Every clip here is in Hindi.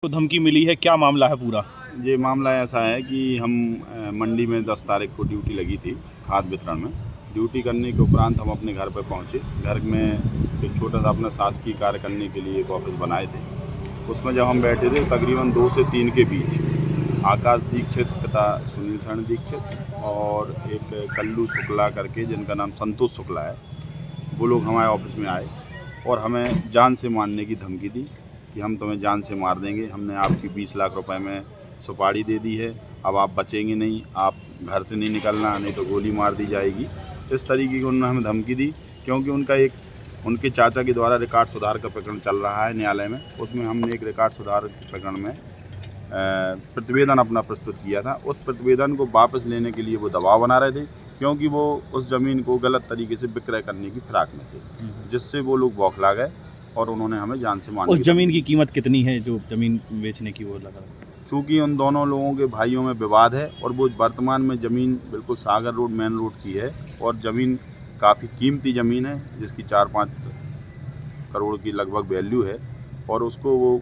तो धमकी मिली है, क्या मामला है पूरा? ये मामला ऐसा है कि हम मंडी में 10 तारीख को ड्यूटी लगी थी खाद वितरण में। ड्यूटी करने के उपरांत हम अपने घर पर पहुंचे। घर में एक छोटा सा अपना शासकीय कार्य करने के लिए एक ऑफिस बनाए थे। उसमें जब हम बैठे थे तकरीबन 2 से 3 के बीच आकाश दीक्षित पिता सुनील शरण दीक्षित और एक कल्लू शुक्ला करके जिनका नाम संतोष शुक्ला है, वो लोग हमारे ऑफिस में आए और हमें जान से मारने की धमकी दी कि हम तुम्हें जान से मार देंगे, हमने आपकी 20 लाख रुपए में सुपारी दे दी है, अब आप बचेंगे नहीं, आप घर से नहीं निकलना, नहीं तो गोली मार दी जाएगी। इस तरीके की उन्होंने हमें धमकी दी, क्योंकि उनके चाचा के द्वारा रिकॉर्ड सुधार का प्रकरण चल रहा है न्यायालय में। उसमें हमने एक रिकॉर्ड सुधार प्रकरण में प्रतिवेदन अपना प्रस्तुत किया था। उस प्रतिवेदन को वापस लेने के लिए वो दबाव बना रहे थे, क्योंकि वो उस ज़मीन को गलत तरीके से विक्रय करने की फिराक में थे, जिससे वो लोग बौखला गए और उन्होंने हमें जान से मारने उस ज़मीन की कीमत कितनी है जो ज़मीन बेचने की वो लगा? चूँकि उन दोनों लोगों के भाइयों में विवाद है और वो वर्तमान में ज़मीन बिल्कुल सागर रोड मेन रोड की है और ज़मीन काफ़ी कीमती ज़मीन है, जिसकी 4-5 करोड़ की लगभग वैल्यू है और उसको वो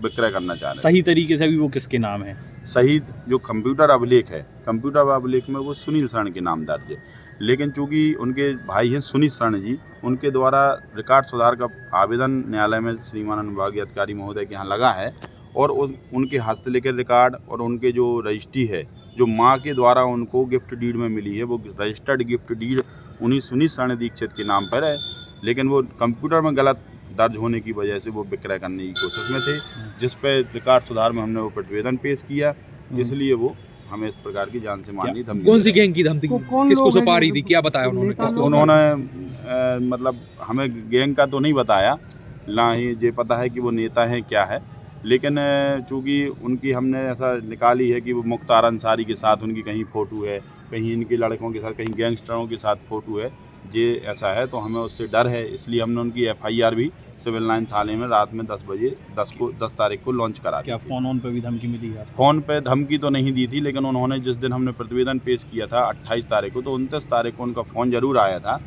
विक्रय करना चाह रहे हैं। सही तरीके से अभी वो किसके नाम है? सही जो कंप्यूटर अभिलेख है, कंप्यूटर अभिलेख में वो सुनील शरण के नाम दर्ज है, लेकिन चूँकि उनके भाई हैं सुनील शरण जी, उनके द्वारा रिकॉर्ड सुधार का आवेदन न्यायालय में श्रीमान अनुविभागीय अधिकारी महोदय के यहाँ लगा है और उनके हस्तलिखित रिकॉर्ड और उनके जो रजिस्ट्री है, जो माँ के द्वारा उनको गिफ्ट डीड में मिली है, वो रजिस्टर्ड गिफ्ट डीड उन्हीं सुनील शरण दीक्षित के नाम पर है, लेकिन वो कंप्यूटर में गलत दर्ज होने की वजह से वो विक्रय करने की कोशिश में थे, जिस पर रिकॉर्ड सुधार में हमने वो प्रतिवेदन पेश किया, इसलिए वो हमें इस प्रकार की जान से मारने की धमकी। कौन सी गैंग की धमकी? किसको सुपारी दी, क्या बताया उन्होंने? उन्होंने मतलब हमें गैंग का तो नहीं बताया, ना ही ये पता है कि वो नेता हैं क्या है, लेकिन चूँकि उनकी हमने ऐसा निकाली है कि वो मुख्तार अंसारी के साथ उनकी कहीं फ़ोटो है, कहीं इनके लड़कों के साथ, कहीं गैंगस्टरों के साथ फ़ोटो है, ये ऐसा है, तो हमें उससे डर है, इसलिए हमने उनकी FIR भी सिविल लाइन थाने में रात में 10 तारीख को लॉन्च करा दी। क्या फ़ोन पे भी धमकी मिली है? फ़ोन पे धमकी तो नहीं दी थी, लेकिन उन्होंने जिस दिन हमने प्रतिवेदन पेश किया था 28 तारीख को, तो 29 तारीख को उनका फ़ोन ज़रूर आया था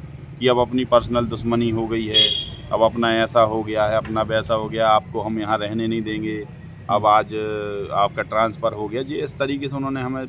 कि अब अपनी पर्सनल दुश्मनी हो गई है, अब अपना ऐसा हो गया है, अपना वैसा हो गया, आपको हम यहाँ रहने नहीं देंगे, अब आज आपका ट्रांसफ़र हो गया। जी इस तरीके से उन्होंने हमें